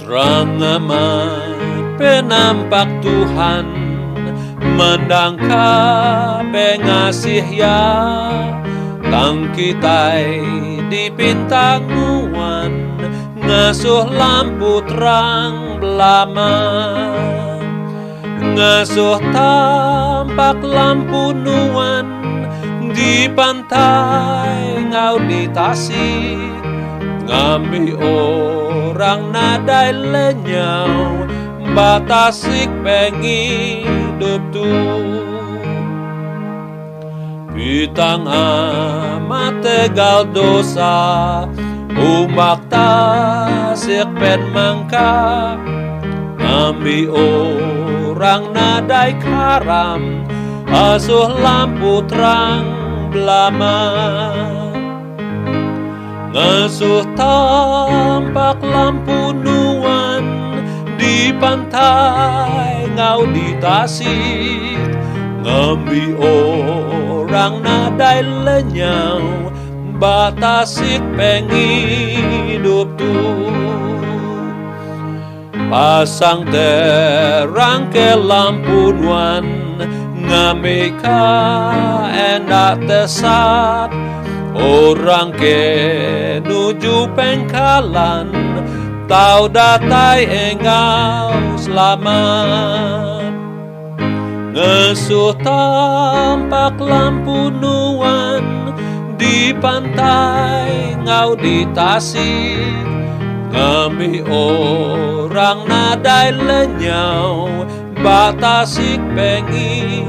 Terang amat penampak Tuhan, mendangka pengasih ya, tang kitai di pintanguan, ngasuh lampu terang belama, ngasuh tampak lampu nuan, di pantai ngau di Tasik, ngambi orang nadai lenyau, Batasik pengidup tu. Pitang amat tegal dosa, umak Tasik pen mangka, ngambi orang nadai karam, asuh lampu terang belama, ngasuh tampak lampu nuan, di pantai ngau di Tasik, ngambi orang nadai lenyau, Batasik pengidup tu. Pasang terang ke lampu nuan, ngambi ka endak tesat, orang ke nuju pengkalan, tau datai engau selamat. Ngesuh tampak lampu nuan, di pantai ngau di Tasik, ngambi orang nadai lenyau, Batasik pengi